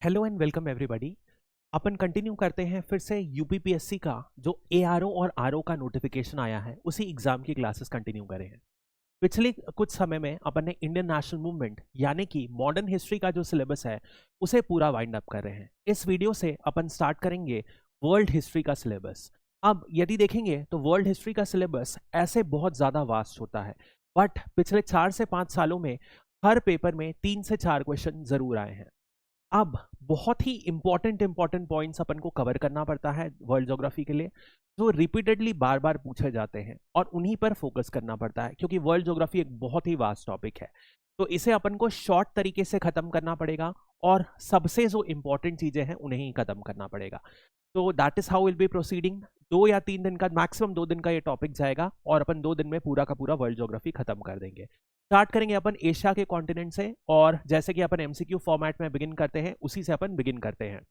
Hello and welcome everybody. Upon continue करते हैं फिर से यूपीपीएससी का जो एआरओ और आरओ का नोटिफिकेशन आया है उसी एग्जाम की क्लासेस कंटिन्यू करें हैं। पिछले कुछ समय में अपन ने इंडियन नेशनल मूवमेंट यानी कि मॉडर्न हिस्ट्री का जो सिलेबस है उसे पूरा वाइंड अप कर रहे हैं। इस वीडियो से अपन स्टार्ट करेंगे वर्ल्ड हिस्ट्री का सिलेबस। अब यदि देखेंगे तो वर्ल्ड हिस्ट्री का सिलेबस ऐसे बहुत ज़्यादा वास्ट होता है, बट पिछले 4 से 5 सालों में हर पेपर में 3 से 4 क्वेश्चन जरूर आए हैं। अब बहुत ही इंपॉर्टेंट पॉइंट्स अपन को कवर करना पड़ता है वर्ल्ड ज्योग्राफी के लिए, जो रिपीटेडली बार बार पूछे जाते हैं और उन्हीं पर फोकस करना पड़ता है क्योंकि वर्ल्ड ज्योग्राफी एक बहुत ही वास्ट टॉपिक है। तो इसे अपन को शॉर्ट तरीके से खत्म करना पड़ेगा और सबसे जो इंपॉर्टेंट चीजें हैं उन्हें ही खत्म करना पड़ेगा। तो that is how will be proceeding. 2 या 3 दिन का, मैक्सिमम 2 दिन का ये टॉपिक जाएगा और अपन 2 दिन में पूरा का पूरा वर्ल्ड ज्योग्राफी खत्म कर देंगे। स्टार्ट करेंगे अपन एशिया के कॉन्टिनेंट से, और जैसे कि अपन एमसीक्यू फॉर्मेट में बिगिन करते हैं उसी से अपन बिगिन करते हैं।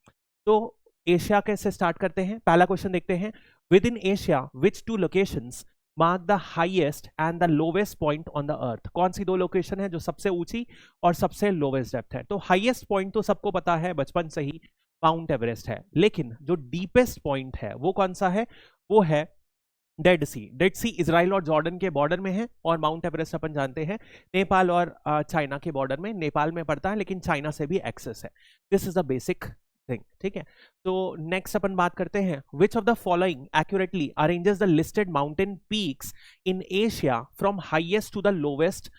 तो एशिया के से स्टार्ट करते हैं। पहला क्वेश्चन देखते हैं, with in Asia which 2 locations mark the highest and the lowest point on the अर्थ। कौन सी 2 लोकेशन है जो सबसे ऊंची और सबसे लोवेस्ट डेप्थ है? तो हाईएस्ट पॉइंट तो सबको पता है बचपन से ही, माउंट एवरेस्ट है, लेकिन जो डीपेस्ट पॉइंट है वो कौन सा है? वो है डेड सी। डेड सी इजराइल और जॉर्डन के बॉर्डर में है, और माउंट एवरेस्ट अपन जानते हैं नेपाल और चाइना के बॉर्डर में, नेपाल में पड़ता है लेकिन चाइना से भी एक्सेस है। This is the basic thing, ठीक है। तो नेक्स्ट अपन बात करते हैं, which of the following accurately arranges the listed mountain peaks in Asia from highest to the lowest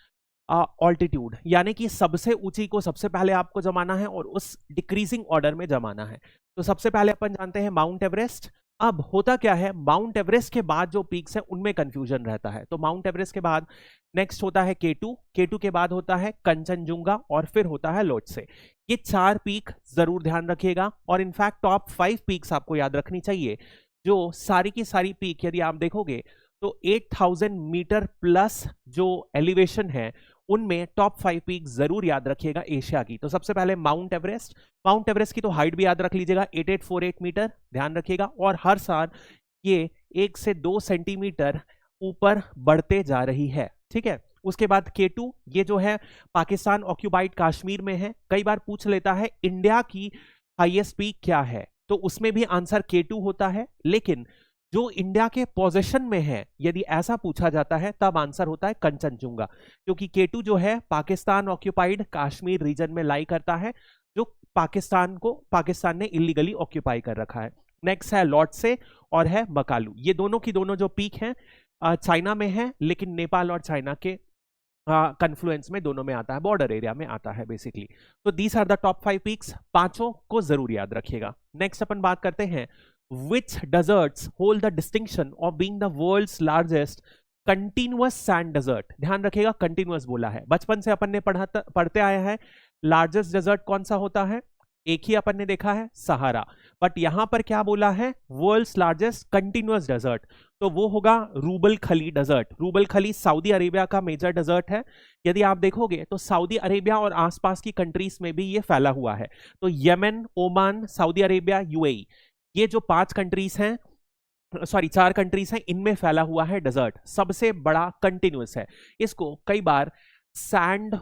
altitude. यानी कि सबसे ऊंची को सबसे पहले आपको जमाना है और उस डिक्रीजिंग ऑर्डर में जमाना है। तो सबसे पहले अपन जानते हैं माउंट एवरेस्ट। अब होता क्या है, माउंट एवरेस्ट के बाद जो पीक्स है उनमें कंफ्यूजन रहता है। तो माउंट एवरेस्ट के बाद नेक्स्ट होता है केटू, केटू के बाद होता है कंचनजुंगा और फिर होता है लोटसे। ये 4 पीक जरूर ध्यान रखिएगा, और इनफैक्ट टॉप 5 पीक्स आपको याद रखनी चाहिए। जो सारी की सारी पीक यदि आप देखोगे तो 8000 मीटर प्लस जो एलिवेशन है उनमें टॉप 5 पीक जरूर याद रखिएगा एशिया की। तो सबसे पहले माउंट एवरेस्ट। माउंट एवरेस्ट की तो हाइट भी याद रख लीजिएगा, 8848 मीटर, ध्यान रखिएगा। और हर साल ये 1 से 2 सेंटीमीटर ऊपर बढ़ते जा रही है, ठीक है। उसके बाद केटू, ये जो है पाकिस्तान ऑक्यूपाइड कश्मीर में है। कई बार पूछ लेता है इंडिया की हाईएस्ट पीक क्या है, तो उसमें भी आंसर केटू होता है, लेकिन जो इंडिया के पोजीशन में है यदि ऐसा पूछा जाता है तब आंसर होता है कंचनजुंगा, क्योंकि केटू जो है पाकिस्तान ऑक्यूपाइड कश्मीर रीजन में लाई करता है, जो पाकिस्तान ने इलीगली ऑक्यूपाई कर रखा है। नेक्स्ट है लोटसे और है मकालू। ये दोनों की दोनों जो पीक हैं चाइना में है, लेकिन नेपाल और चाइना के कन्फ्लुएंस में दोनों में आता है, बॉर्डर एरिया में आता है बेसिकली। तो these are the top 5 peaks, पांचों को जरूर याद रखिएगा। नेक्स्ट अपन बात करते हैं, which deserts hold the distinction of being the world's largest continuous sand desert। ध्यान रखिएगा continuous बोला है, बचपन से अपन ने पढ़ते आया है। लार्जेस्ट डेजर्ट कौन सा होता है? एक ही अपन ने देखा है, सहारा। बट यहां पर क्या बोला है? वर्ल्ड्स लार्जेस्ट कंटिन्यूअस डेजर्ट, तो वो होगा रूबल खली डेजर्ट। रूबल खली सऊदी अरेबिया का मेजर डेजर्ट है। यदि आप देखोगे तो सऊदी अरेबिया और आसपास की कंट्रीज में भी ये फैला हुआ है। तो Yemen, Oman, Saudi Arabia, UAE, ये जो 5 कंट्रीज हैं, 4 कंट्रीज हैं, इनमें फैला हुआ है डेजर्ट। सबसे बड़ा कंटिन्यूअस है। इसको कई बार सैंड,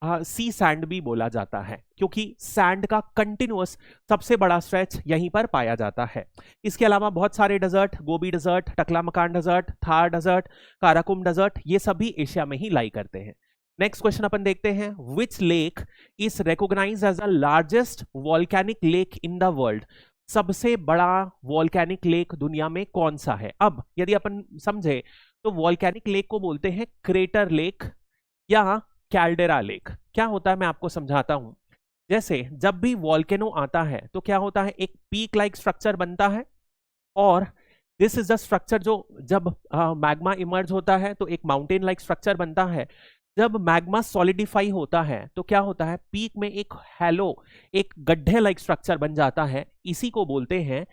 सी सैंड भी बोला जाता है, क्योंकि सैंड का कंटिन्यूअस सबसे बड़ा स्ट्रेच यहीं पर पाया जाता है। इसके अलावा बहुत सारे desert, Gobi desert, Taklamakan desert, Thar desert, Karakum desert, ये सभी एशिया में ही लाई करते हैं। नेक्स्ट क्वेश्चन अपन देखते हैं, which lake is recognised as the largest volcanic lake in the world. सबसे बड़ा वॉल्केनिक लेक दुनिया में कौन सा है? अब यदि अपन समझे तो वॉल्केनिक लेक को बोलते हैं क्रेटर लेक या कैल्डेरा लेक। क्या होता है मैं आपको समझाता हूं। जैसे जब भी वॉल्केनो आता है तो क्या होता है, एक पीक लाइक स्ट्रक्चर बनता है, और दिस इज द स्ट्रक्चर जो जब मैग्मा इमर्ज होता है तो एक माउंटेन लाइक स्ट्रक्चर बनता है। जब मैग्मा सॉलिडिफाई होता है तो क्या होता है, पीक में एक हैलो, एक गड्ढे लाइक स्ट्रक्चर बन जाता है। इसी को बोलते हैं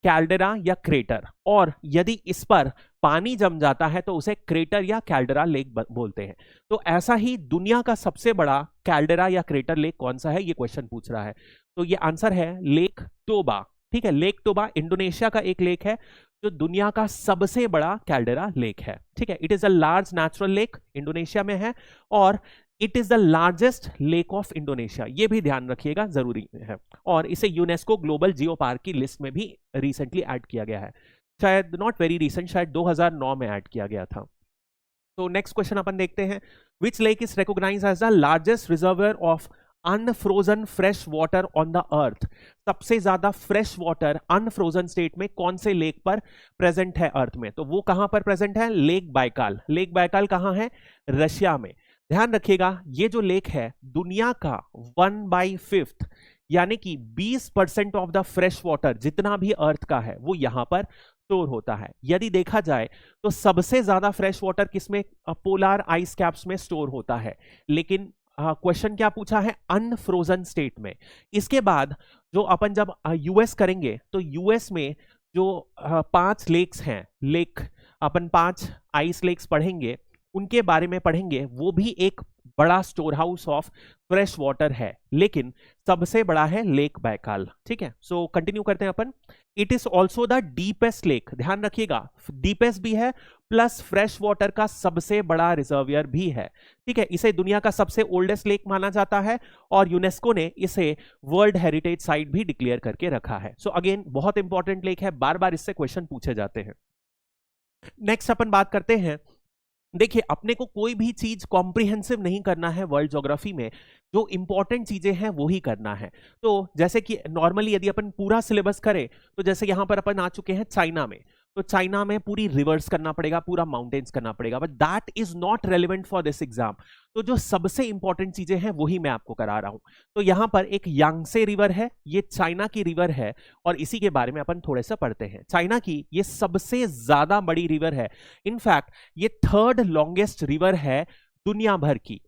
कैल्डेरा या क्रेटर। और यदि इस पर पानी जम जाता है तो उसे क्रेटर या कैल्डेरा लेक बोलते हैं। तो ऐसा ही दुनिया का सबसे बड़ा कैल्डेरा या क्रेटर लेक कौन सा है, ये क्वेश्चन पूछ रहा है। तो ये आंसर है लेक टोबा, ठीक है। लेक टोबा इंडोनेशिया का एक लेक है जो दुनिया का सबसे बड़ा कैल्डेरा लेक है, ठीक है। It is a large natural lake, Indonesia में है, और it is the largest lake of Indonesia, ये भी ध्यान रखिएगा, जरूरी है। और इसे यूनेस्को ग्लोबल जियो पार्क की लिस्ट में भी रिसेंटली ऐड किया गया है, शायद नॉट वेरी रिसेंट, शायद 2009 में ऐड किया गया था। तो नेक्स्ट क्वेश्चन अपन देखते हैं, which lake is recognised as the largest reservoir of unfrozen fresh water on the earth. सबसे ज्यादा फ्रेश वाटर अनफ्रोजन स्टेट में कौन से लेक पर प्रेजेंट है अर्थ में? तो वो कहां पर प्रेजेंट है? Lake Baikal. लेक बाइकाल कहां है? रशिया में। ध्यान रखिएगा, ये जो लेक है दुनिया का 1/5 यानी कि 20% ऑफ द फ्रेश वाटर जितना भी अर्थ का है वो यहां पर स्टोर होता है। यदि देखा जाए तो सबसे ज्यादा फ्रेश वाटर किसमें? पोलर आइस कैप्स में स्टोर होता है, लेकिन क्वेश्चन क्या पूछा है? अनफ्रोजन स्टेट में। इसके बाद जो अपन जब यूएस करेंगे तो यूएस में जो 5 लेक्स हैं, लेक अपन 5 आइस लेक्स पढ़ेंगे, उनके बारे में पढ़ेंगे, वो भी एक बड़ा store house of fresh water है, लेकिन सबसे बड़ा है लेक बाइकाल। ठीक है, सो कंटिन्यू करते हैं अपन। It is also the deepest lake, ध्यान रखिएगा, डीपेस्ट भी है प्लस फ्रेश वाटर का सबसे बड़ा रिजर्वियर भी है। ठीक है, इसे दुनिया का सबसे ओल्डेस्ट लेक माना जाता है और यूनेस्को ने इसे वर्ल्ड हेरिटेज साइट भी डिक्लेयर करके रखा है। सो अगेन बहुत इंपॉर्टेंट लेक है, बार बार इससे क्वेश्चन पूछे जाते हैं। नेक्स्ट अपन बात करते हैं, देखिए अपने को कोई भी चीज कॉम्प्रिहेंसिव नहीं करना है वर्ल्ड ज्योग्राफी में, जो इंपॉर्टेंट चीजें हैं वो ही करना है। तो जैसे कि नॉर्मली यदि अपन पूरा सिलेबस करें तो जैसे यहां पर अपन आ चुके हैं चाइना में, तो चाइना में पूरी रिवर्स करना पड़ेगा, पूरा माउंटेन्स करना पड़ेगा, but that is not relevant for this exam. तो जो सबसे इंपॉर्टेंट चीजें हैं वही मैं आपको करा रहा हूं। तो यहां पर एक यांगसे रिवर है, ये चाइना की रिवर है और इसी के बारे में अपन थोड़े से पढ़ते हैं। चाइना की ये सबसे ज्यादा बड़ी रिवर है, इनफैक्ट ये 3rd लॉन्गेस्ट रिवर है दुनिया भर की।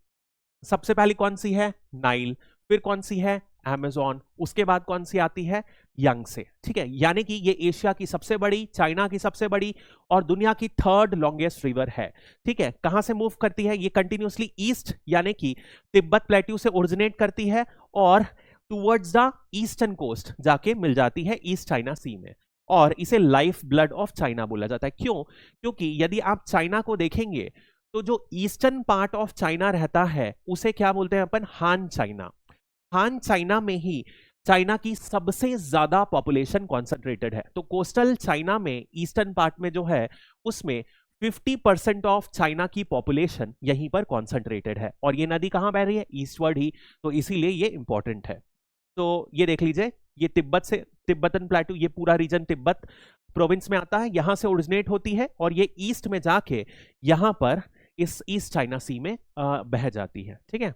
सबसे पहली कौन सी है? नाइल, फिर कौन सी है? अमेज़न, उसके बाद कौन सी आती है? यांगसे। ठीक है, यानी कि ये एशिया की सबसे बड़ी, चाइना की सबसे बड़ी और दुनिया की 3rd लॉन्गेस्ट रिवर है। ठीक है, कहां से मूव करती है? ये कंटिन्यूसली ईस्ट यानी कि तिब्बत प्लेट्यू से ओरिजिनेट करती है और टुवर्ड्स द ईस्टर्न कोस्ट जाके मिल जाती है ईस्ट चाइना सी में, और इसे लाइफ ब्लड ऑफ चाइना बोला जाता है। क्यों? क्योंकि यदि आप चाइना को देखेंगे तो जो ईस्टर्न पार्ट ऑफ चाइना रहता है उसे क्या बोलते हैं अपन? हान चाइना। हान चाइना में ही चाइना की सबसे ज्यादा पॉपुलेशन कॉन्सेंट्रेटेड है। तो कोस्टल चाइना में ईस्टर्न पार्ट में जो है उसमें 50% ऑफ चाइना की पॉपुलेशन यहीं पर कॉन्सेंट्रेटेड है, और ये नदी कहां बह रही है? ईस्टवर्ड ही, तो इसीलिए ये इंपॉर्टेंट है। तो ये देख लीजिए, ये तिब्बत से, तिब्बतन प्लेटू, ये पूरा रीजन तिब्बत प्रोविंस में आता है, यहां से ओरिजिनेट होती है और ये ईस्ट में जाके यहां पर इस ईस्ट चाइना सी में बह जाती है। ठीक है,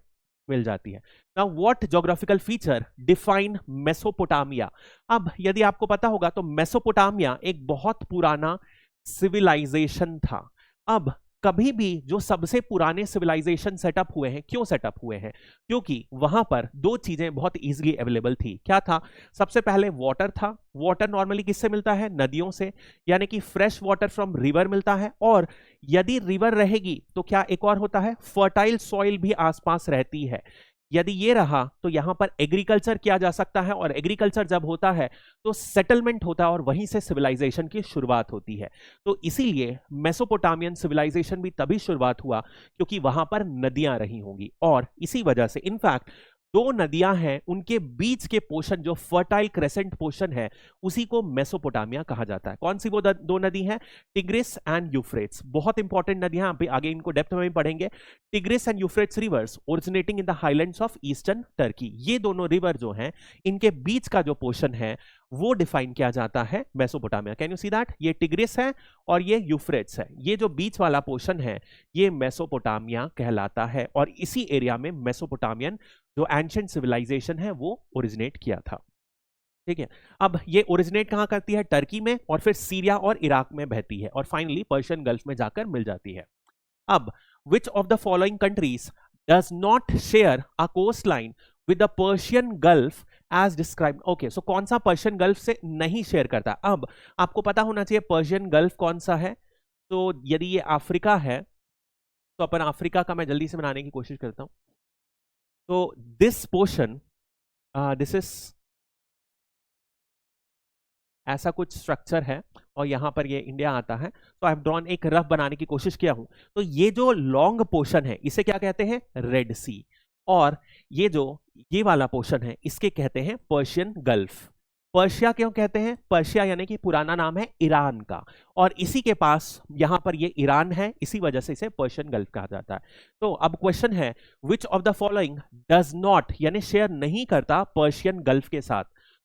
मिल जाती है। Now what geographical feature define Mesopotamia? अब यदि आपको पता होगा तो मेसोपोटामिया एक बहुत पुराना सिविलाइजेशन था। अब कभी भी जो सबसे पुराने सिविलाइजेशन सेटअप हुए हैं, क्यों सेटअप हुए हैं? क्योंकि वहां पर 2 चीजें बहुत इजीली अवेलेबल थी। क्या था? सबसे पहले वाटर था। वाटर नॉर्मली किससे मिलता है? नदियों से, यानी कि फ्रेश वाटर फ्रॉम रिवर मिलता है, और यदि रिवर रहेगी तो क्या एक और होता है? फर्टाइल सॉइल भी आसपास रहती है। यदि ये रहा तो यहां पर एग्रीकल्चर किया जा सकता है, और एग्रीकल्चर जब होता है तो सेटलमेंट होता है और वहीं से सिविलाइजेशन की शुरुआत होती है। तो इसीलिए मेसोपोटामियन सिविलाइजेशन भी तभी शुरुआत हुआ क्योंकि वहां पर नदियां रही होंगी, और इसी वजह से इनफैक्ट 2 नदियां हैं, उनके बीच के पोर्शन जो फर्टाइल क्रेसेंट पोर्शन है उसी को मेसोपोटामिया कहा जाता है। कौन सी वो 2 नदी हैं? Tigris and Euphrates. बहुत इंपॉर्टेंट नदियां, आगे इनको डेप्थ में भी पढ़ेंगे। Tigris and Euphrates reverse originating in the highlands of eastern Turkey. ये दोनों रिवर जो हैं, इनके बीच का जो पोर्शन है वो डिफाइन किया जाता है Mesopotamia. Can you see that? ये टिग्रिस है और ये यूफ्रेट्स है, ये जो बीच वाला पोर्शन है ये मेसोपोटामिया कहलाता है, और इसी एरिया में मेसोपोटामियन जो एंशिएंट सिविलाइजेशन है वो ओरिजिनेट किया था। ठीक है, अब ये ओरिजिनेट कहां करती है? टर्की में, और फिर सीरिया और इराक में बहती है, और फाइनली पर्शियन गल्फ में जाकर मिल जाती है। अब which of the following countries does not share a coast line with the Persian Gulf as described? Okay, so कौन सा पर्शियन गल्फ से नहीं शेयर करता? अब आपको पता होना चाहिए पर्शियन गल्फ कौन सा है। तो यदि ये अफ्रीका है तो अपन अफ्रीका का मैं जल्दी से बनाने की कोशिश करता हूं। तो दिस पोर्शन, दिस इज, ऐसा कुछ स्ट्रक्चर है, और यहाँ पर ये इंडिया आता है। तो आई हैव ड्रॉन एक रफ बनाने की कोशिश किया हूं। तो ये जो लॉन्ग पोर्शन है इसे क्या कहते हैं? रेड सी। और ये वाला पोर्शन है इसके कहते हैं पर्शियन गल्फ। पर्शिया क्यों कहते हैं? पर्शिया यानी कि पुराना नाम है ईरान का, और इसी के पास यहां पर ये ईरान है, इसी वजह से इसे पर्शियन गल्फ कहा जाता है। तो अब क्वेश्चन है, विच of the following does not यानी शेयर नहीं करता पर्शियन गल्फ के साथ?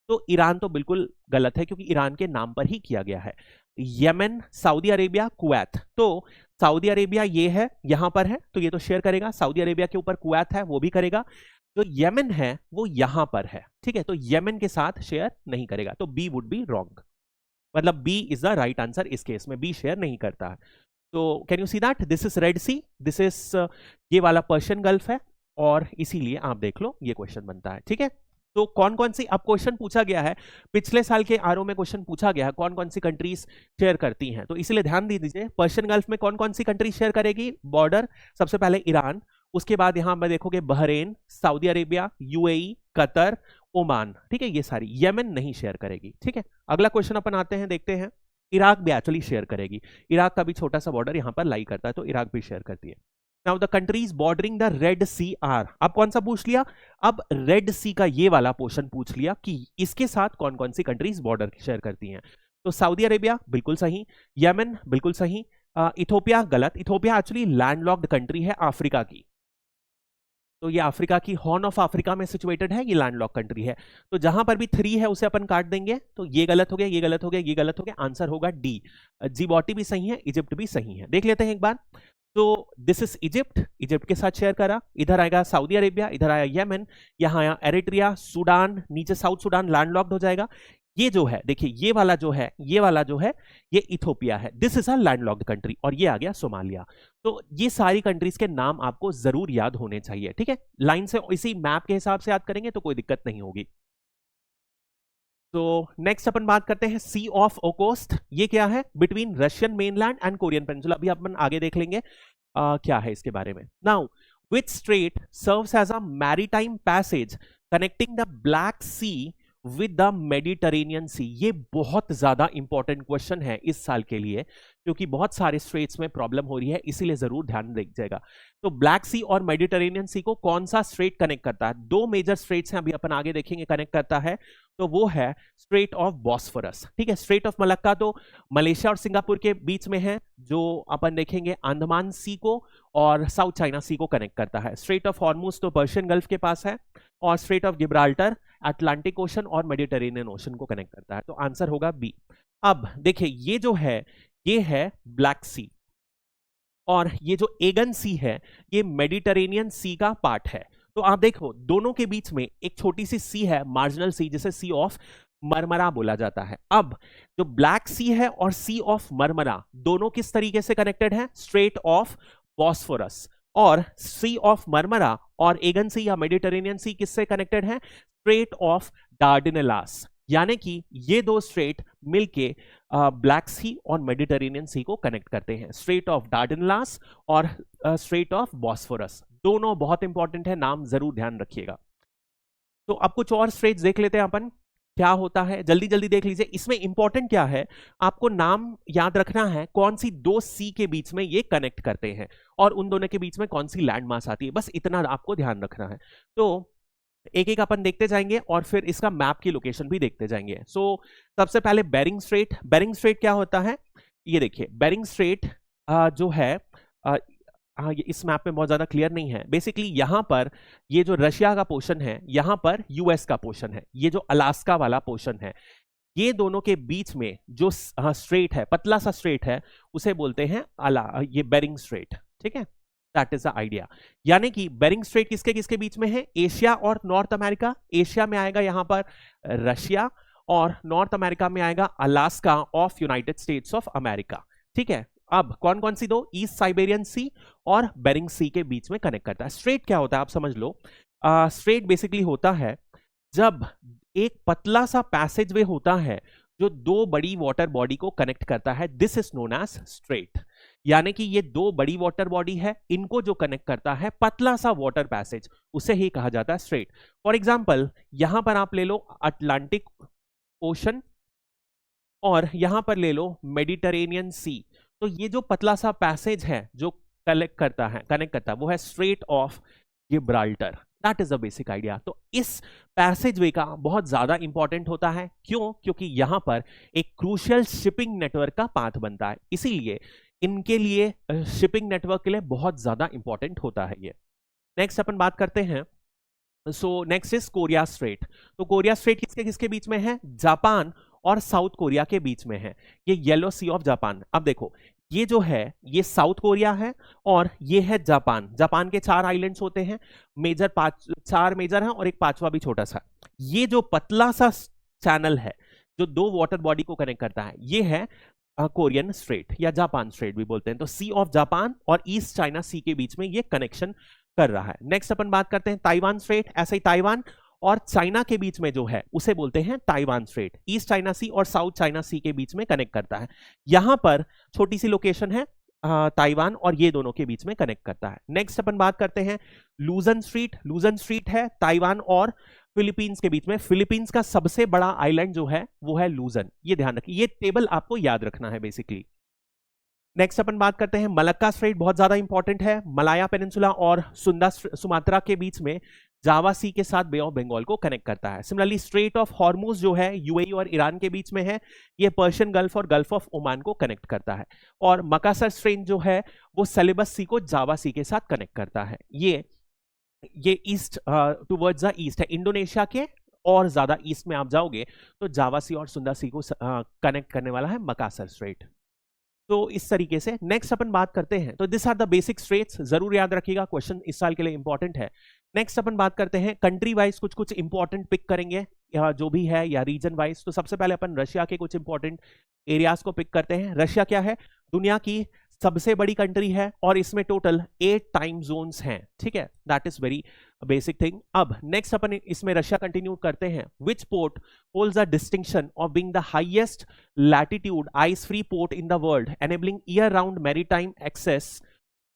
तो ईरान तो बिल्कुल गलत है क्योंकि ईरान के नाम पर ही किया गया है। Yemen, Saudi Arabia, Kuwait. तो सऊदी अरेबिया ये है, यहां पर है, तो ये तो शेयर करेगा। सऊदी अरेबिया के ऊपर कुवैत है, वो भी करेगा। जो यमन है वो यहां पर है, ठीक है, तो यमन के साथ शेयर नहीं करेगा। तो बी वुड बी रॉन्ग, मतलब B is the right answer इस केस में, बी शेयर नहीं करता है। तो can you see that this is Red Sea, this is ये वाला पर्शियन गल्फ है, और इसीलिए आप देख लो ये क्वेश्चन बनता है, ठीक है। तो कौन कौन सी, अब क्वेश्चन पूछा गया है, पिछले साल के आरओ में क्वेश्चन पूछा गया है कौन कौन सी कंट्रीज शेयर करती हैं, तो इसीलिए ध्यान दे दीजिए पर्शियन गल्फ में कौन कौन सी कंट्रीज शेयर करेगी बॉर्डर। सबसे पहले ईरान, उसके बाद यहां पर देखोगे Bahrain, Saudi Arabia, UAE, Qatar, Oman, ठीक है, ये सारी। यमन नहीं शेयर करेगी, ठीक है। अगला क्वेश्चन अपन आते हैं, देखते हैं। इराक भी एक्चुअली शेयर करेगी, इराक का भी छोटा सा बॉर्डर यहां पर लाई करता है, तो इराक भी शेयर करती है। Now the countries bordering the Red Sea are, अब कौन सा पूछ लिया? अब रेड सी का ये वाला पोर्शन पूछ लिया कि इसके साथ कौन कौन सी कंट्रीज बॉर्डर शेयर करती हैं। तो सऊदी अरेबिया बिल्कुल सही, यमन बिल्कुल सही, इथोपिया गलत, इथोपिया एक्चुअली लैंडलॉक्ड कंट्री है अफ्रीका की, तो ये अफ्रीका की हॉर्न ऑफ अफ्रीका में सिचुएटेड है, ये लैंडलॉक कंट्री है। तो जहां पर भी 3 है उसे अपन काट देंगे, तो ये गलत हो गया, ये गलत हो गया, ये गलत हो गया, आंसर होगा डी। जिबौटी भी सही है, इजिप्ट भी सही है। देख लेते हैं एक बार। तो दिस इज इजिप्ट, इजिप्ट के साथ शेयर करा। इधर आएगा सऊदी अरेबिया, इधर आया यमन, यहां आया एरिट्रिया, सूडान, नीचे साउथ सूडान लैंडलॉक्ड हो जाएगा। ये जो है देखिए, ये वाला जो है, ये इथोपिया है, this is a landlocked country, और ये आ गया सोमालिया। तो ये सारी कंट्रीज के नाम आपको जरूर याद होने चाहिए, ठीक है। लाइन से इसी मैप के हिसाब से याद करेंगे तो कोई दिक्कत नहीं होगी। तो नेक्स्ट अपन बात करते हैं सी ऑफ ओकोस्ट। ये क्या है? Between Russian mainland and Korean peninsula. अभी अपन आगे देख लेंगे क्या है इसके बारे में। Now which strait serves as a maritime passage connecting the Black Sea with the Mediterranean Sea? ये बहुत ज्यादा इंपॉर्टेंट क्वेश्चन है इस साल के लिए, क्योंकि बहुत सारे स्ट्रेट्स में प्रॉब्लम हो रही है, इसीलिए जरूर ध्यान दीजिएगा। तो ब्लैक सी और मेडिटेरेनियन सी को कौन सा स्ट्रेट कनेक्ट करता है? 2 मेजर स्ट्रेट्स हैं, अभी अपन आगे देखेंगे कनेक्ट करता है, तो वो है स्ट्रेट ऑफ बॉस्फोरस, ठीक है। स्ट्रेट ऑफ मलक्का तो मलेशिया और सिंगापुर के बीच में है, जो अपन देखेंगे अंडमान सी को और साउथ चाइना सी को कनेक्ट करता है। स्ट्रेट ऑफ हॉर्मुज तो पर्शियन गल्फ के पास है, और straight of Gibraltar Atlantic ocean और मेडिटेरेनियन ओशन को कनेक्ट करता है, तो आंसर होगा बी। अब देखिए ये जो है, ये है ब्लैक सी, और ये जो एगन सी है ये मेडिटेरेनियन सी का पार्ट है। तो आप देखो दोनों के बीच में एक छोटी सी सी है, मार्जिनल सी, जिसे सी ऑफ मरमरा बोला जाता है। अब जो ब्लैक सी है और सी ऑफ मरमरा दोनों किस तरीके से कनेक्टेड है? Strait of Bosphorus. और सी ऑफ मरमरा और एगन सी या मेडिटेरेनियन सी किससे कनेक्टेड है? Strait of Dardanelles. यानी कि ये दो स्ट्रेट मिलके ब्लैक सी और मेडिटेरेनियन सी को कनेक्ट करते हैं, स्ट्रेट ऑफ डार्डेनेलास और स्ट्रेट ऑफ बॉस्फोरस। दोनों बहुत इंपॉर्टेंट है, नाम जरूर ध्यान रखिएगा। तो अब कुछ और स्ट्रेट्स देख लेते हैं अपन, क्या होता है, जल्दी जल्दी देख लीजिए। इसमें इंपॉर्टेंट क्या है, आपको नाम याद रखना है, कौन सी 2 सी के बीच में ये कनेक्ट करते हैं और उन दोनों के बीच में कौन सी लैंड मास आती है, बस इतना आपको ध्यान रखना है। तो एक एक अपन देखते जाएंगे और फिर इसका मैप की लोकेशन भी देखते जाएंगे। सो सबसे पहले बेरिंग स्ट्रेट। बेरिंग स्ट्रेट क्या होता है? ये देखिए बेरिंग स्ट्रेट जो है, ये इस मैप में बहुत ज्यादा क्लियर नहीं है। बेसिकली यहां पर ये जो रशिया का पोर्शन है, यहां पर यूएस का पोर्शन है, ये जो अलास्का वाला पोर्शन है, ये दोनों के बीच में जो स्ट्रेट है, पतला सा स्ट्रेट है, उसे बोलते हैं ये बेरिंग स्ट्रेट, ठीक है। That is the idea. यानी कि बेरिंग स्ट्रेट किसके किसके बीच में है? एशिया और नॉर्थ अमेरिका। एशिया में आएगा यहां पर रशिया, और नॉर्थ अमेरिका में आएगा Alaska of United states of America, ठीक है। अब कौन कौन सी दो? ईस्ट साइबेरियन सी और बेरिंग सी के बीच में कनेक्ट करता है। स्ट्रेट क्या होता है आप समझ लो। स्ट्रेट बेसिकली होता है जब एक पतला सा पैसेज वे होता है जो 2 बड़ी वाटर बॉडी को कनेक्ट करता है, this is known as strait. यानी कि ये 2 बड़ी वाटर बॉडी है, इनको जो कनेक्ट करता है पतला सा वाटर पैसेज, उसे ही कहा जाता है स्ट्रेट। फॉर एग्जाम्पल यहां पर आप ले लो अटलांटिक ओशन और यहां पर ले लो मेडिटेरेनियन सी। तो ये जो पतला सा पैसेज है जो कनेक्ट करता है वो है Strait of Gibraltar. That is the basic idea. तो इस पैसेज वे का बहुत ज्यादा इंपॉर्टेंट होता है। क्यों? क्योंकि यहां पर एक क्रूशियल शिपिंग नेटवर्क का पाथ बनता है, इसीलिए इनके लिए शिपिंग नेटवर्क के लिए बहुत ज्यादा इंपॉर्टेंट होता है ये। नेक्स्ट अपन बात करते हैं, so next is Korea straight. तो कोरिया स्ट्रेट किसके किसके बीच में है? जापान और साउथ कोरिया के बीच में है, ये येलो सी ऑफ जापान। अब देखो ये जो है ये साउथ कोरिया है और ये है जापान। जापान के 4 आइलैंड्स होते हैं, मेजर 4 मेजर हैं और एक 5वां भी छोटा सा। ये जो पतला सा चैनल है जो 2 वाटर बॉडी को कनेक्ट करता है, ये है कोरियन स्ट्रेट या जापान स्ट्रेट भी बोलते हैं। तो सी ऑफ जापान और ईस्ट चाइना सी के बीच में ये कनेक्शन कर रहा है। नेक्स्ट अपन बात करते हैं ताइवान स्ट्रेट। ऐसे ही ताइवान और चाइना के बीच में जो है उसे बोलते हैं ताइवान स्ट्रेट। ईस्ट चाइना सी और साउथ चाइना सी के बीच में कनेक्ट करता है। यहां पर छोटी सी लोकेशन है ताइवान और ये दोनों के बीच में कनेक्ट करता है। नेक्स्ट अपन बात करते हैं लूजन स्ट्रीट। लूजन स्ट्रीट है ताइवान और फिलीपींस के बीच में। फिलीपींस का सबसे बड़ा आइलैंड जो है वो है लूजन, ये ध्यान रखिए, ये टेबल आपको याद रखना है बेसिकली। नेक्स्ट अपन बात करते हैं मलक्का स्ट्रेट, बहुत ज्यादा इंपॉर्टेंट है। मलाया पेनिनसुला और सुमात्रा के बीच में जावा सी के साथ बे ऑफ बंगाल को कनेक्ट करता है। सिमिलरली स्ट्रेट ऑफ हॉर्मुज जो है यूएई और ईरान के बीच में है, ये पर्शियन गल्फ और गल्फ ऑफ ओमान को कनेक्ट करता है। और मकासर स्ट्रेट जो है वो सेलेबस सी को जावा सी के साथ कनेक्ट करता है। ये ईस्ट टुवर्ड्स द ईस्ट है, इंडोनेशिया के और ज्यादा ईस्ट में आप जाओगे तो जावा सी और सुंदा सी को कनेक्ट करने वाला है मकासर स्ट्रेट। तो इस तरीके से नेक्स्ट अपन बात करते हैं, तो this are the basic straits, जरूर याद रखिएगा, क्वेश्चन इस साल के लिए इंपॉर्टेंट है। नेक्स्ट अपन बात करते हैं कंट्री वाइज, कुछ कुछ इंपॉर्टेंट पिक करेंगे या जो भी है, या रीजन वाइज। तो सबसे पहले अपन रशिया के कुछ इंपॉर्टेंट एरियाज को पिक करते हैं। रशिया क्या है? दुनिया की सबसे बड़ी कंट्री है और इसमें टोटल 8 टाइम जोन्स हैं, ठीक है, that is very basic thing. अब नेक्स्ट अपन इसमें रशिया कंटिन्यू करते हैं। Which port holds a distinction of being the highest latitude ice free port in the world, enabling year round maritime access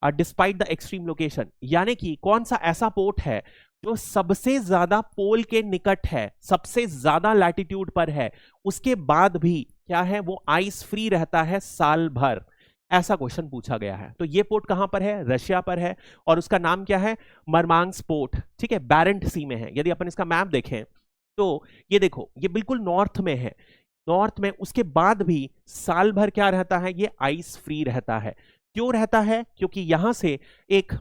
despite the extreme location. यानी कि कौन सा ऐसा पोर्ट है जो सबसे ज्यादा पोल के निकट है, सबसे ज्यादा लैटिट्यूड पर है, उसके बाद भी क्या है, वो आइस फ्री रहता है साल भर। ऐसा क्वेश्चन पूछा गया है। तो ये पोर्ट कहां पर है? रशिया पर है और उसका नाम क्या है? मरमांस्क पोर्ट, ठीक है, बैरेंट सी में है। यदि अपन इसका मैप देखें तो ये देखो, ये बिल्कुल नॉर्थ में है, नॉर्थ में, उसके बाद भी साल भर क्या रहता है? ये आइस फ्री रहता है। क्यों रहता है? क्योंकि यहां से एक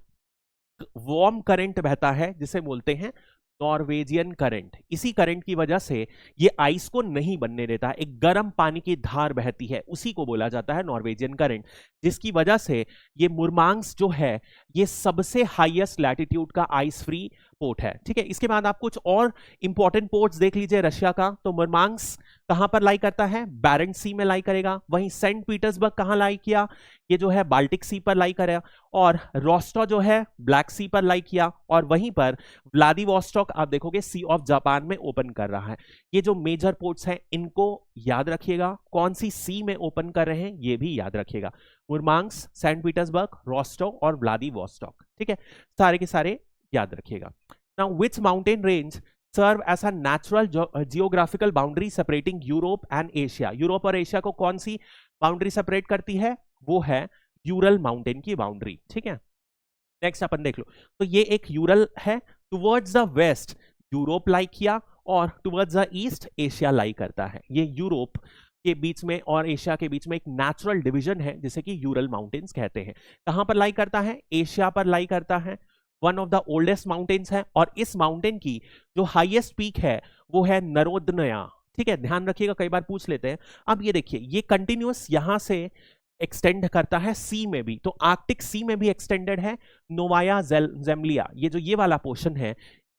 वार्म करंट बहता है जिसे बोलते हैं नॉर्वेजियन करंट। इसी करंट की वजह से ये आइस को नहीं बनने देता, एक गर्म पानी की धार बहती है, उसी को बोला जाता है नॉर्वेजियन करंट, जिसकी वजह से ये मुरमांस्क जो है ये सबसे हाईएस्ट लैटिट्यूड का आइस फ्री पोर्ट है, ठीक है। इसके बाद आप कुछ और इंपॉर्टेंट पोर्ट्स देख लीजिए रशिया का। तो मुरमांस्क कहां पर लाई करता है? बैरेंट सी में लाई करेगा। वहीं सेंट पीटर्सबर्ग कहां लाई किया? ये जो है बाल्टिक सी पर लाई करेगा। और रोस्टो जो है ब्लैक सी पर लाई किया। और वहीं पर व्लादिवोस्टॉक आप देखोगे सी ऑफ जापान में ओपन कर रहा है। ये जो मेजर पोर्ट्स हैं इनको याद रखिएगा, कौन सी सी में ओपन कर रहे हैं ये भी याद रखिएगा। मुरमांस्क, सेंट पीटर्सबर्ग, रोस्टो और व्लादिवोस्टॉक, ठीक है, सारे के सारे याद रखिएगा। Now which mountain range serve as a natural geographical boundary separating Europe and Asia? Europe और एशिया को कौन सी बाउंड्री सेपरेट करती है? वो है यूरल माउंटेन की बाउंड्री, ठीक है। नेक्स्ट अपन देख लो, तो ये एक यूरल है, टुवर्ड्स द वेस्ट यूरोप लाई किया और टुवर्ड्स द ईस्ट एशिया लाई करता है। ये यूरोप के बीच में और एशिया के बीच में एक नेचुरल डिवीजन है जिसे कि यूरल माउंटेन्स कहते हैं। कहां पर लाई करता है? एशिया पर लाई करता है। One of the oldest mountains है और इस माउंटेन की जो हाईएस्ट पीक है वो है नरोदनया, ठीक है, ध्यान रखिएगा, कई बार पूछ लेते हैं। अब ये देखिए, ये कंटिन्यूअस यहां से एक्सटेंड करता है सी में भी, तो आर्कटिक सी में भी एक्सटेंडेड है। नोवाया जेमलिया, ये जो ये वाला पोर्शन है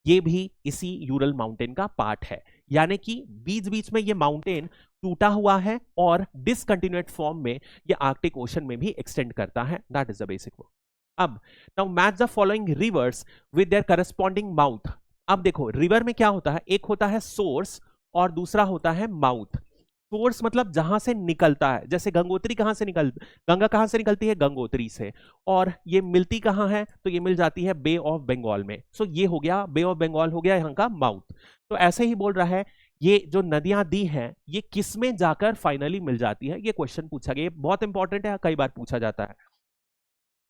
ये भी इसी यूरल माउंटेन का पार्ट है। यानी कि बीच बीच में ये माउंटेन टूटा हुआ है और डिसकंटिन्यूएट फॉर्म में ये आर्कटिक ओशन में भी एक्सटेंड करता है। That is the basic work. अब now match the following rivers with their corresponding mouth. अब देखो रिवर में क्या होता है, एक होता है सोर्स और दूसरा होता है माउथ। सोर्स मतलब जहां से निकलता है, जैसे गंगोत्री कहां से गंगा कहां से निकलती है? गंगोत्री से। और ये मिलती कहां है? तो ये मिल जाती है बे ऑफ बंगाल में। सो ये हो गया बे ऑफ बंगाल, हो गया यहाँ का माउथ। तो ऐसे ही बोल रहा है ये जो नदियां दी हैं ये किस में जाकर फाइनली मिल जाती है, ये क्वेश्चन पूछा गया, ये बहुत इंपॉर्टेंट है, कई बार पूछा जाता है।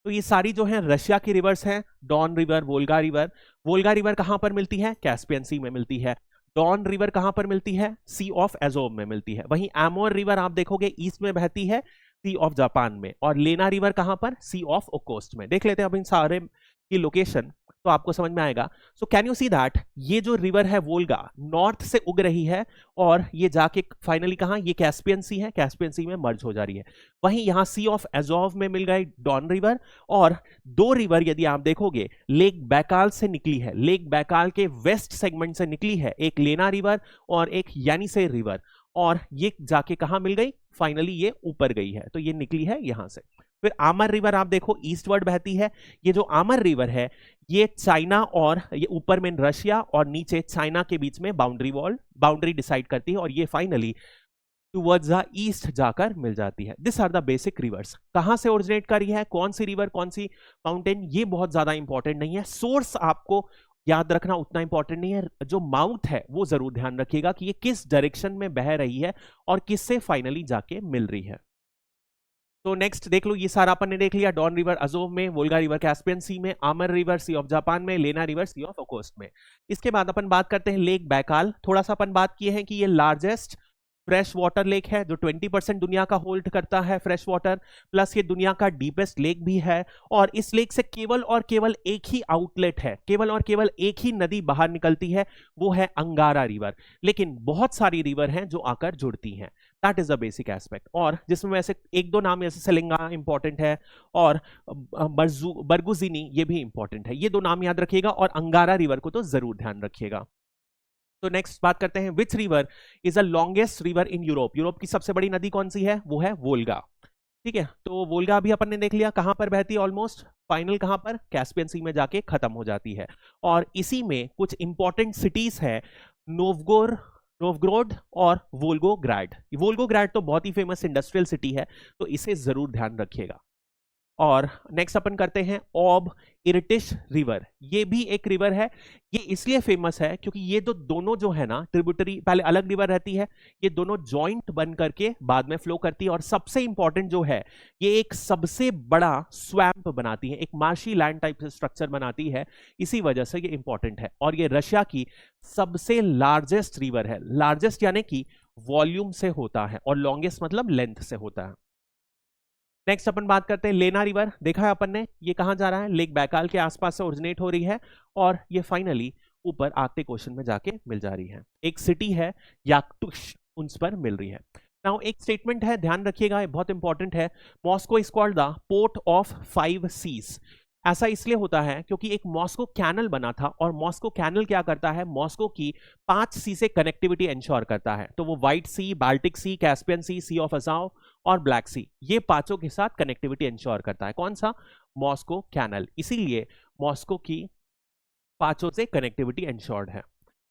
तो ये सारी जो है रशिया की रिवर्स हैं, Don river, Volga river. Volga river कहां पर मिलती है? कैस्पियन सी में मिलती है। डॉन रिवर कहां पर मिलती है? सी ऑफ एजोव में मिलती है। वहीं एमोर रिवर आप देखोगे ईस्ट में बहती है, सी ऑफ जापान में। और लेना रिवर कहां पर? सी ऑफ ओकोस्ट में। देख लेते हैं अब इन सारे की लोकेशन, तो आपको समझ में आएगा। So can you see that ये जो रिवर है वोल्गा नॉर्थ से उग रही है और ये जाके फाइनली कहां? ये कैस्पियन सी है, कैस्पियन सी में मर्ज हो जा रही है। वहीं यहां सी ऑफ एजोव में मिल गई डॉन रिवर। और दो रिवर यदि आप देखोगे लेक बैकाल से निकली है, लेक बैकाल के वेस्ट सेगमेंट से निकली है, एक लेना रिवर और एक यानीसे रिवर। और ये जाके कहां मिल गई? फाइनली ये ऊपर गई है, तो ये निकली है यहां से। फिर आमर रिवर आप देखो ईस्टवर्ड बहती है। ये जो आमर रिवर है ये चाइना और ये ऊपर में रशिया और नीचे चाइना के बीच में बाउंड्री डिसाइड करती है और ये फाइनली टुवर्ड्स द ईस्ट जाकर मिल जाती है। This are the basic rivers. कहां से ओरिजिनेट कर रही है, कौन सी रिवर, कौन सी माउंटेन, ये बहुत ज्यादा इंपॉर्टेंट नहीं है। सोर्स आपको याद रखना उतना इंपॉर्टेंट नहीं है, जो माउथ है वो जरूर ध्यान रखिएगा कि ये किस डायरेक्शन में बह रही है और किससे फाइनली जाके मिल रही है। तो नेक्स्ट देख लो, ये सारा अपन ने देख लिया। डॉन रिवर अजोव में, वोल्गा रिवर कैस्पियन सी में, आमर रिवर सी ऑफ जापान में, लेना रिवर सी ऑफ ओकोस्ट में। इसके बाद अपन बात करते हैं लेक बैकाल। थोड़ा सा अपन बात किए हैं कि ये लार्जेस्ट फ्रेश वाटर लेक है जो 20% दुनिया का होल्ड करता है फ्रेश वाटर, प्लस ये दुनिया का डीपेस्ट लेक भी है। और इस लेक से केवल और केवल एक ही आउटलेट है, केवल और केवल एक ही नदी बाहर निकलती है, वो है अंगारा रिवर। लेकिन बहुत सारी रिवर हैं जो आकर जुड़ती हैं। That is the basic aspect. और जिसमें वैसे एक दो नाम जैसे सेलेंगा इंपॉर्टेंट है और बरगुजिनी ये भी इंपॉर्टेंट है, ये दो नाम याद रखिएगा और अंगारा रिवर को तो जरूर ध्यान रखिएगा। तो नेक्स्ट बात करते हैं, which river is the longest river in Europe. Europe की सबसे बड़ी नदी कौन सी है? वो है वोल्गा। ठीक है, तो वोल्गा भी अपन ने देख लिया कहां पर बहती है, ऑलमोस्ट फाइनल कहां पर? कैस्पियन सी में जाके खत्म हो जाती है। और इसी में कुछ इंपॉर्टेंट सिटीज है, नोवगोरोड और वोल्गोग्राड। वोल्गोग्राड तो बहुत ही फेमस इंडस्ट्रियल सिटी है, तो इसे जरूर ध्यान रखिएगा। और नेक्स्ट अपन करते हैं ओब इरिटिश रिवर। ये भी एक रिवर है, ये इसलिए फेमस है क्योंकि ये दोनों जो है ना ट्रिब्यूटरी, पहले अलग रिवर रहती है, ये दोनों जॉइंट बन करके बाद में फ्लो करती है। और सबसे इंपॉर्टेंट जो है, ये एक सबसे बड़ा स्वैम्प बनाती है, एक मार्शी लैंड टाइप से स्ट्रक्चर बनाती है, इसी वजह से ये इंपॉर्टेंट है। और ये रशिया की सबसे लार्जेस्ट रिवर है, लार्जेस्ट यानी कि वॉल्यूम से होता है और लॉन्गेस्ट मतलब लेंथ से होता है। नेक्स्ट अपन बात करते हैं लेना रिवर। देखा है अपन ने ये कहां जा रहा है? लेक बैकाल के आसपास से ओरिजिनेट हो रही है और ये फाइनली ऊपर आते क्वेश्चन में जाके मिल जा रही है। एक सिटी है याकुत्स्क, उन पर मिल रही है। नाउ एक स्टेटमेंट है, ध्यान रखिएगा, ये बहुत इंपॉर्टेंट है। Moscow is called the port of 5 seas. ऐसा इसलिए होता है क्योंकि एक मॉस्को कैनल बना था और मॉस्को कैनल क्या करता है? मॉस्को की 5 सी से कनेक्टिविटी इंश्योर करता है। तो वो White Sea, Baltic Sea, Caspian Sea of Azov और ब्लैक सी, ये पांचों के साथ कनेक्टिविटी इंश्योर करता है। कौन सा? Moscow canal. इसीलिए मॉस्को की पांचों से कनेक्टिविटी इंश्योर्ड है।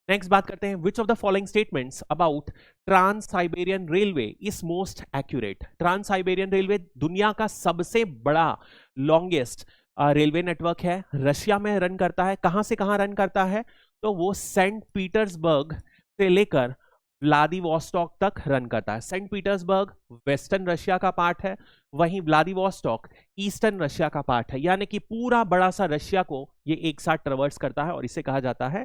नेक्स्ट बात करते हैं, which of the following statements about trans Siberian railway is most accurate. Trans Siberian railway दुनिया का सबसे बड़ा लॉन्गेस्ट रेलवे नेटवर्क है, रशिया में रन करता है। कहां से कहां रन करता है? तो वो सेंट पीटर्सबर्ग से लेकर व्लादिवोस्टॉक तक रन करता है। सेंट पीटर्सबर्ग वेस्टर्न रशिया का पार्ट है, वहीं व्लादिवोस्टॉक ईस्टर्न रशिया का पार्ट है, यानी कि पूरा बड़ा सा रशिया को ये एक साथ ट्रेवर्स करता है और इसे कहा जाता है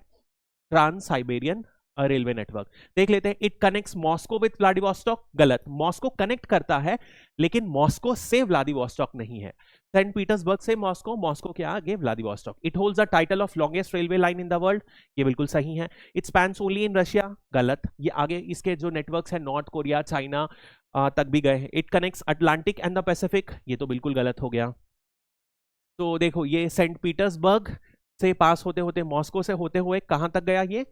ट्रांस साइबेरियन रेलवे नेटवर्क। देख लेते हैं, it connects Moscow with Vladivostok. गलत, मॉस्को कनेक्ट करता है लेकिन मॉस्को से व्लादिवोस्टॉक नहीं है। सेंट पीटर्सबर्ग से मॉस्को, मॉस्को के आगे Vladivostok. It holds the title of longest railway line in the world. ये बिल्कुल सही है। It spans only in Russia. गलत, ये आगे इसके जो नेटवर्क्स है नॉर्थ कोरिया, चाइना तक भी गए हैं। It connects Atlantic and the Pacific. ये तो बिल्कुल गलत हो गया। तो देखो, ये सेंट पीटर्सबर्ग से पास होते होते, मॉस्को से होते हुए कहां तक गया? ये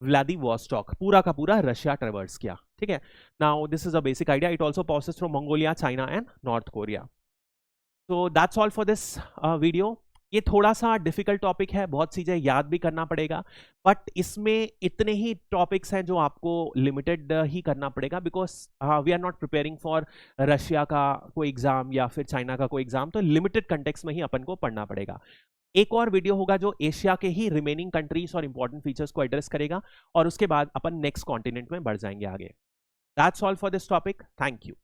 व्लादिवोस्टॉक, पूरा का पूरा रशिया ट्रेवर्स किया। ठीक है, now this is a basic idea. It also passes through Mongolia, China and North Korea. तो that's all for this video. ये थोड़ा सा डिफिकल्ट टॉपिक है, बहुत चीजें याद भी करना पड़ेगा, बट इसमें इतने ही टॉपिक्स हैं जो आपको लिमिटेड ही करना पड़ेगा, because we are not preparing for Russia का कोई एग्जाम या फिर चाइना का कोई एग्जाम, तो लिमिटेड कंटेक्स्ट में ही अपन को पढ़ना पड़ेगा। एक और वीडियो होगा जो एशिया के ही रिमेनिंग कंट्रीज और इंपॉर्टेंट फीचर्स को एड्रेस करेगा, और उसके बाद अपन नेक्स्ट कॉन्टिनेंट में बढ़ जाएंगे आगे। That's all for this topic, thank you.